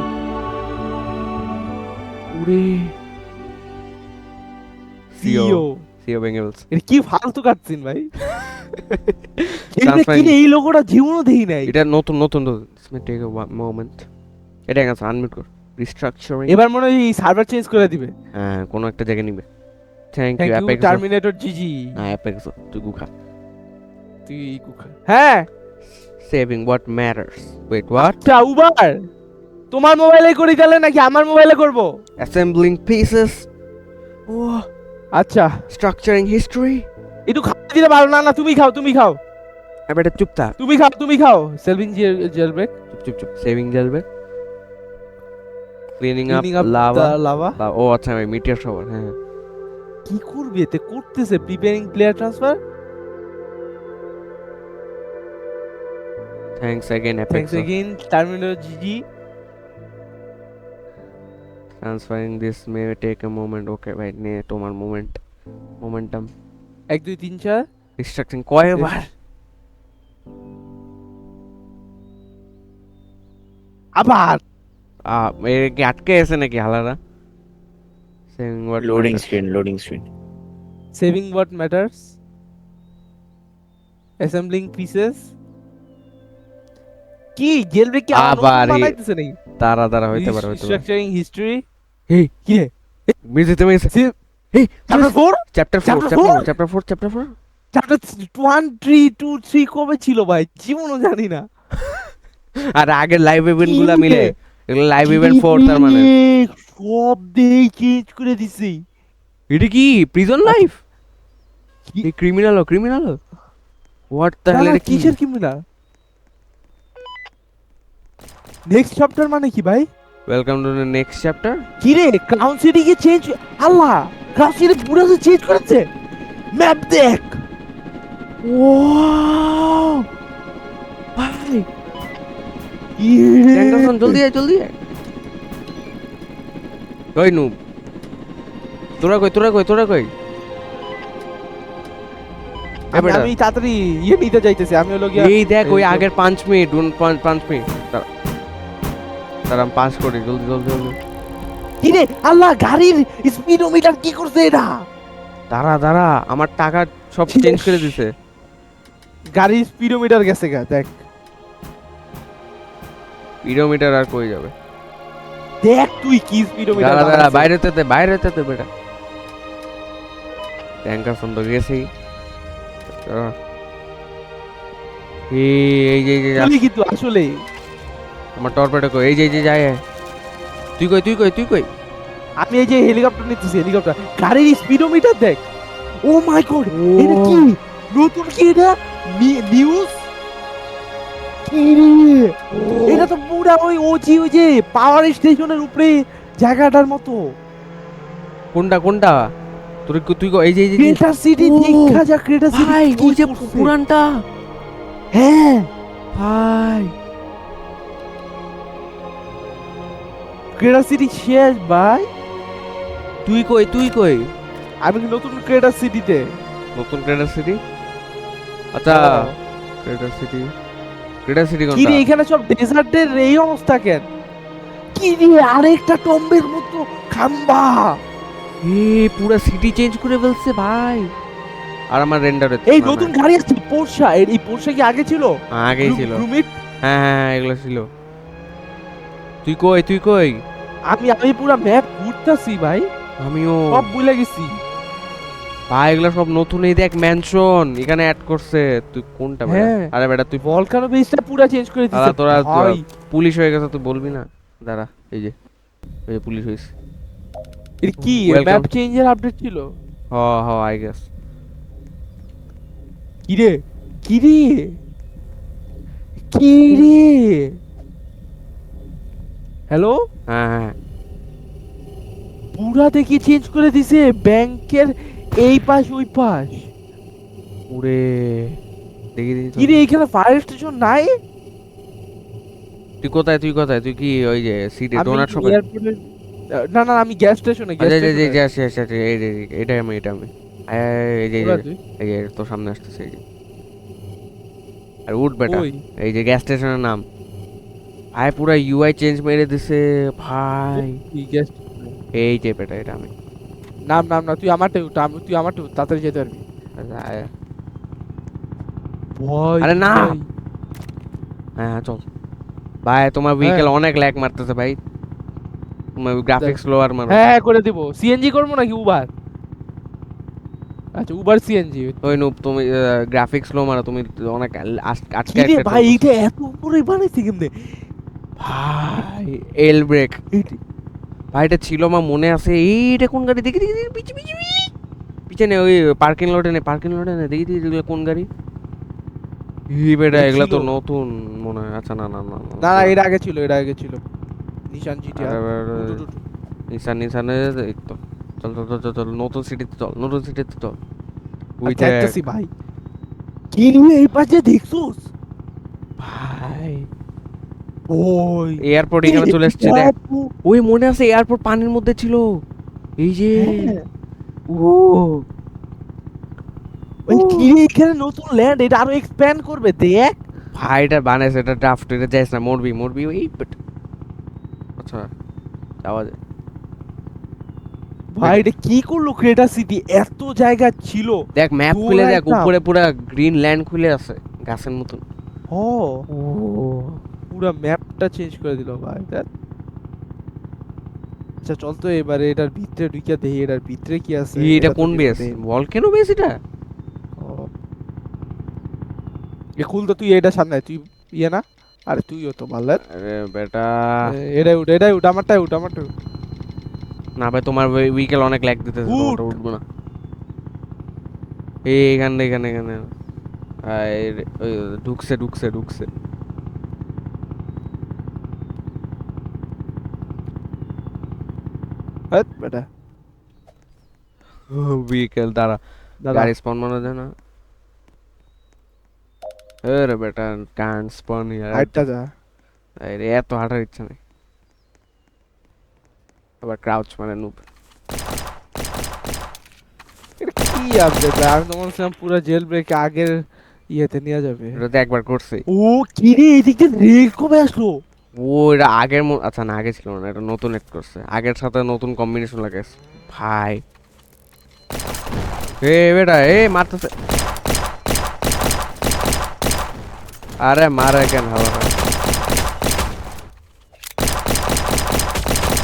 উরে সিও বেঙ্গলস এটা কি ফালতু কাটছিন ভাই এটা Transferring- কি রে এই লোগোটা জীবনও দেখি নাই এটা নতুন টেক আ মোমেন্ট এটা গেছে আনমিউট কর রিস্ট্রাকচারিং এবার মনে হয় সার্ভার চেঞ্জ করে দিবে হ্যাঁ কোন একটা জায়গা নিবে thank thank you you Apex terminator GG না অ্যাপেক্স তুই গুখা তুই কুখা হ্যাঁ saving what matters wait what আচ্ছা উবার তোমার মোবাইলে করি তাহলে নাকি আমার মোবাইলে করব অ্যাসেম্বলিং পিসেস ও আচ্ছা স্ট্রাকচারিং হিস্টরি একটু খাওয়া দিতে পারো না তুমি খাও এবারে চুপ থাক তুমি খাও সেলভিং জেলব্রেক চুপ সেভিং জ্বালবে cleaning up cleaning up lava lava ও আচ্ছা ভাই মিটিয়ার সবার হ্যাঁ কি করবে এতে করতেছে preparing player transfer thanks again thanks Apex again terminator GG transferring this may take a moment okay ভাই নে তোমার মোমেন্টাম 1 2 3 4 রিস্ট্রাকচারিং কয়বার আবার এর কি আটকে আছে নাকি হালারা saving what loading screen saving what matters assembling pieces কি জেলব্রেক কি আবার এই- বানাইতেছে নাকি তারা হইতে পারে স্ট্রাকচারিং হিস্টরি এই কি রে মিউজিক এই chapter 4 chapter 4 Chapter four? Chapter 4 chapter 1 3 2 3 কবে ছিল ভাই জীবনও জানি না আর আগে লাইভ ইভেন্ট গুলা কি মিলে রে? এগুলো লাইভ ইভেন্ট 4 তার মানে সব দেই চেঞ্জ করে দিছি এটা কি প্রিজন লাইফ কি- এই ক্রিমিনাল হোয়াট দ্য হেল এটা কি কিসের কি মিলা নেক্সট চ্যাপ্টার মানে কি ভাই welcome to the next chapter কি রে ক্রাউন সিটি কি চেঞ্জ আল্লাহ রাশিয়ার পুরো তো চেঞ্জ করেছে। ম্যাপ দেখ, ওয়াও ভাই, ট্যাঙ্কারসন জলদি আয় জলদি আয়। কই নুব, তোরা কই তোরা কই তোরা কই? এ বেটা, আমি তাড়াতাড়ি ইয়ে নিতে যাইতেছি, আমি হলো গিয়া এই দেখ ওই এই তো- আগের 5 মিনিট 5 মিনিট তারা পাস করি জলদি জলদি জলদি। কি রে আল্লাহ, গাড়ির স্পিডোমিটার কি করছে এটা? দাঁড়া দাঁড়া, আমার টাকা সব চেঞ্জ করে দিছে। গাড়ির স্পিডোমিটার গেছে গা, দেখ পিডোমিটার আর কই যাবে? দেখ তুই কি স্পিডোমিটার দাঁড়া দাঁড়া, বাইরেতে বেটা। ট্যাঙ্কারসন তো গেছেই। দাঁড়া। এই যে কিন্তু আসলে আমার টর্পেডো কই? এই যে যায়। তুই কই? আমি এই যে হেলিকপ্টার নিতেছি, হেলিকপ্টার গাড়ির স্পিডোমিটার দেখ। ও মাই গড, ও। এটা কি নতুন? কি এটা নিউজ? কি রে, এটা তো পুরা ওই যে পাওয়ার স্টেশনের উপরে জায়গাটার মতো। কোনটা? তুই কই? এই যে ক্রেটার সিটি ও, দেখা যা, ক্রেটার সিটি ভাই কি ওই যে করছে? পুরানটা। হ্যাঁ ভাই ক্রেটার সিটি শেষ ভাই। তুই কই? আমি নতুন ক্রেটার সিটিতে। নতুন ক্রেডার সিটি? আচ্ছা, ক্রেডার সিটি কি কোনটা? রে, এখানে সব ডেজার্টের এই অবস্থা কেন? কি রে, আরেকটা টম্বের মতো খাম্বা। পুরো সিটি চেঞ্জ করে ফেলছে ভাই। আর আমার রেন্ডারে এই নতুন গাড়ি আসছে পোরশা, এই পোরশা কি আগে ছিল? আগেই ছিল। গ্রুমিট। হ্যাঁ এগুলো ছিল। তুই কই? আমি পুরো ম্যাপ ঘুরতাছি ভাই, আমিও সব ভুলে গেছি। ভাই এগুলো সব নতুন। এই দেখ ম্যানশন এখানে অ্যাড করছে। তুই কোনটা বেটা? হ্যাঁ। আরে বেটা তুই ভলকানো বেসটা পুরো চেঞ্জ করে দিয়েছে তোরা ভাই। পুলিশ হয়ে গেছে তুই বলবি না? দাঁড়া, এই যে পুলিশ হইছে। এর কি Welcome. ম্যাপ চেঞ্জের আপডেট ছিল? I guess. কি রে হ্যালো, হ্যাঁ পুরা দেখি চেঞ্জ করে দিছে, ব্যাংকের এই পাশ ওই পাশ। ওরে দেখি কি রে, এখানে ফায়ার স্টেশন নাই? তুই কোথায়? তুই কি ওই যে সিটি আমি ডোনাট শপে? এয়ারপোর্টে, না আমি গ্যাস স্টেশনে, আচ্ছা এই এটা আমি এই যে তুই এই যে তোর সামনে আসতেছে এই যে। আর উঠ বেটা, ওই এই যে গ্যাস স্টেশনের নাম। ভাই পুরা ইউআই চেঞ্জ মেরে দিছে ভাই। কি গ্যাস? এই যে বেটা এটা আমি। নাম না, তুই আমারটা উঠ, তুই আমারটা উঠ, তাড়াতাড়ি যেতে পারবি। ভয় আরে না। ভাই। হ্যাঁ চল ভাই। তোমার ভেহিকেল অনেক ল্যাগ মারতেছে ভাই। তোমার গ্রাফিক্স লো আর মারো। হ্যাঁ করে দিব। সিএনজি করবো নাকি উবার? আচ্ছা উবার সিএনজি। ওই নুব তুমি গ্রাফিক্স লো মারো। তুমি অনেক আটকে কি রে আটকে ভাই, চলতেছো। এইটা এত উপরে বানাইছে কেমনে ভাই এল ব্রেক ভাই, এটা ছিল আমার মনে আছে। এইটা কোন গাড়ি? দেখি পিছনে ওই পার্কিং লটে নে দেখি এগুলো কোন গাড়ি? এই বেটা এগুলা তো নতুন মনে হয়। আচ্ছা না এর আগে ছিল নিশান জিটিআর। নিসানে এই তো। চল নতুন সিটিতে চল ওই আচ্ছা দেখতেছি ভাই। কি রে এই পাশে দেখছস ভাই ওই এয়ারপোর্ট এখানে চলে আসছে দেখ। ওই মনে আছে এয়ারপোর্ট পানির মধ্যে ছিল। এই যে হ্যাঁ। ও ওই কি রে, এখানে নতুন ল্যান্ড, এটা আরো এক্সপ্যান্ড করবে দেখ ভাই, এটা বানাইছে, এটা ড্রাফট, এটা যাইস না, মরবি ওই আচ্ছা যাওয়া যায়। ভাই। এটা কি করলো ক্রেটার সিটি? এত জায়গা ছিল। দেখ ম্যাপ খুলে দেখ, দৌড়াইতাম। উপরে পুরা গ্রিন ল্যান্ড খুলে আছে গাছের মতন। ও পুরো ম্যাপটা চেঞ্জ করে দিল ভাই। দেখ আচ্ছা চল তো এবারে এটার ভিতরে ঢুকিয়া দেখি, এটার ভিতরে কি আছে। এটা তো কোন বেস? দেখি। ভলকেনো বেস এটা? ও। এ খুল তো, তুই এটা সামনে তুই ইয়ে না। আরে তুইও তো মারলেন। আরে বেটা এটাই উঠ, আমারটাই উঠ। না ভাই, তোমার উইকেল অনেক ল্যাগ দিতেছে, উঠ। তোমারটা উঠবো না। এই এখানে ওই ঢুকছে হ্যাঁ বেটা ভেহিকেল দ্বারা দাদা গাড়ি স্পন মারা যায় না আরে বেটা কান স্পন আটটা যা আরে এত হাঁটার ইচ্ছা নেই আবার ক্রাউচ মানে নুব এটা কি আপডেট আমি তো মনে ছিলাম পুরো জেল ব্রেক আগের ইয়েতে নিয়ে যাবে এটা তো একবার করছি ও কি রে এদিক দিয়ে রেল কবে আসলো ও এটা আগের আচ্ছা না আগে ছিল না এটা নতুন এড করছে আগের সাথে নতুন কম্বিনেশন লাগাইছে ভাই এ বেটা এ মারতেছে আরে মারে কেন হাওয়া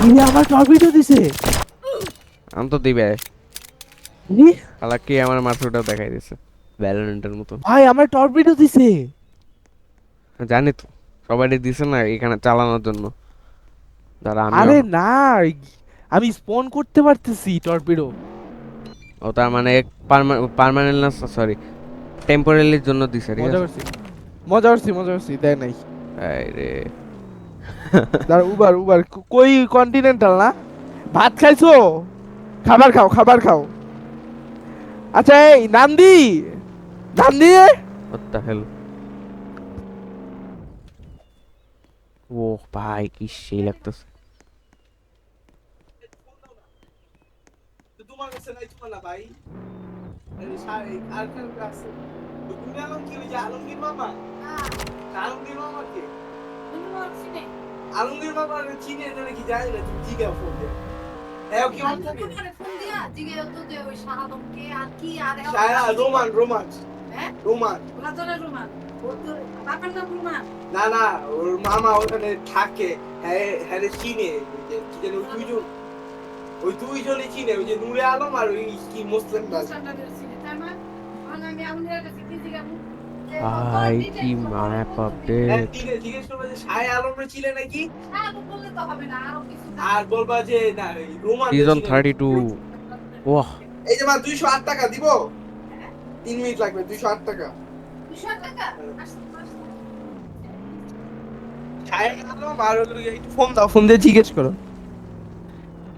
ইনি আমার টর্পিডো দিছে আমি তো দিবে নি আলা কি আমার মারছুটা দেখাই দিছে ভ্যালোরেন্টের মতো ভাই আমার টর্পিডো দিছে জানি তো সবাই দিছে না এখানে চালানোর জন্য যারা আমি আরে না আমি স্পন করতে পারতেছি টর্পিডো ও তার মানে পার্মানেন্ট না সরি টেম্পোরারির জন্য দিছে ঠিক মজা আছে করছি মজা করছি দেখ নাই এই রে দাঁড়া উবার কই কন্টিনেন্টাল না ভাত খাইছো খাবার খাও আচ্ছা এই নান্দি what the hell ও ভাই কি সেই লাগতেছে তোমার কাছে নাই তোমার না ভাই আরে সাই আর কার কাছে তো তুমি আলম কি ওই যে আলমগীর মামা আলমগীর মামা কে আলমগীর মামা চিনে না নাকি জানি না তুমি জিগা ফোন দে এও কি মন থাকে ফোন দিয়া জিগে তো যে ওই শাহাদমকে আর কি আর সারা রোমান হ্যাঁ রোমান রাজনের রুমান ওর তো বাবার নাম রুমান না ওর মামা ওখানে থাকে হ্যাঁ চিনে যে কি জানি ওই দুইজনই চিনে ওই যে নূরে আলম আর ওই কি মুসলিম দাস মুসলমানদের চিনে তাই না আমি আমাদের কাছে কি জিগাবো ভাই কি ম্যাপ আপডেট জিজ্ঞেস করবে যে সায় আলমরে চিনে নাকি শাহাদম বললে তো হবে না আরো কিছু আর বলবা যে না এই রোমান সিজন 32 ওহ এই যে মা 208 টাকা দিব 3 মিনিট লাগবে 208 টাকা 200 টাকা সায় আলম আর একটু ফোন দিয়ে জিজ্ঞেস করো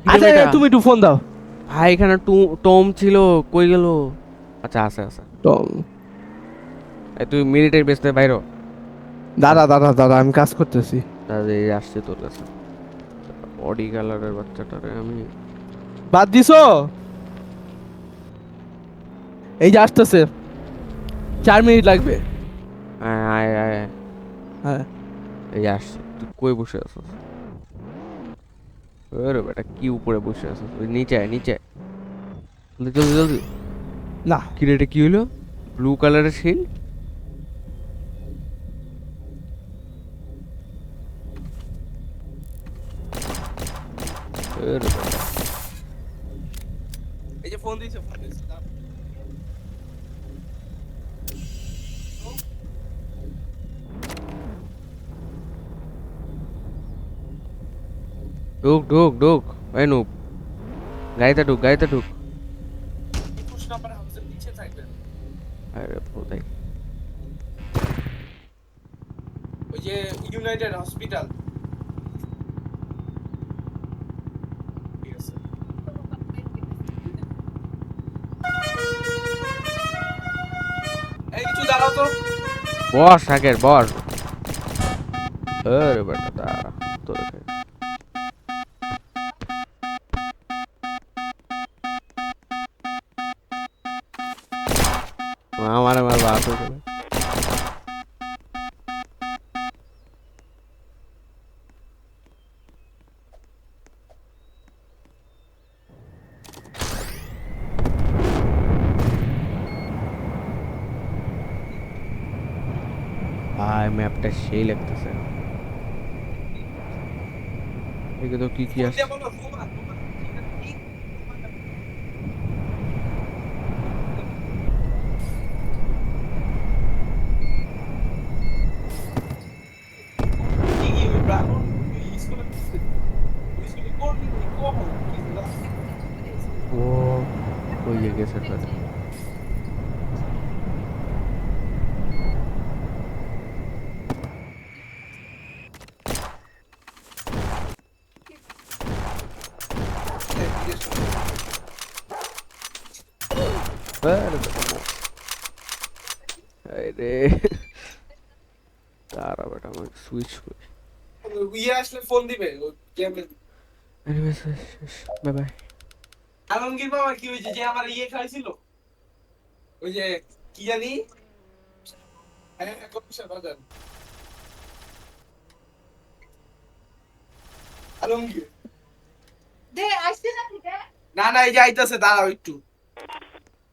কি রে আচ্ছা বেটা? তুমি একটু ফোন দাও ভাই এখানে টম ছিল কই গেল আচ্ছা আছে এই তুই মিলিটারি বেসতে বাইরো দাদা আমি কাজ করতেছি দাদা এই আসছে তোর কাছে বডি কালারের বাচ্চাটারে আমি বাদ দিছো এই যে আসতেছে 4 মিনিট লাগবে আয় হ্যাঁ এই আসছে তুই কই বসে আছিস ওরে বেটা কি উপরে বসে আছিস ওই নিচে আয় জলদি না কি রে এটা কি হলো ব্লু কালারের শিল ওরে বেটা এই যে ফোন দিছে ঢুক এই নুব গাড়িতে ঢুক নাম্বার হাউসের নিচে থাকবে আরে ভোদাই ওই যে ইউনাইটেড হসপিটাল ঠিক আছে এই কিছু দাঁড়াও তো বস আগের বস আরে বেটা দাঁড়া তোর আমার বাপ ভাই ম্যাপটা সেই লাগতেছে এগুলো তো কি আছে ও হয়ে গেছে তাহলে আরে তারা বেটা আমার সুইচ করি ইয়ে আসলে ফোন দিবে বাই বাই আলমগীর বাবা কি হয়েছে যে আমার ইয়ে খাইছিল ওই যে কি জানি হ্যাঁ বাজার আলমগীর দে আসছে না না না এই যে আইতাছে দাঁড়াও একটু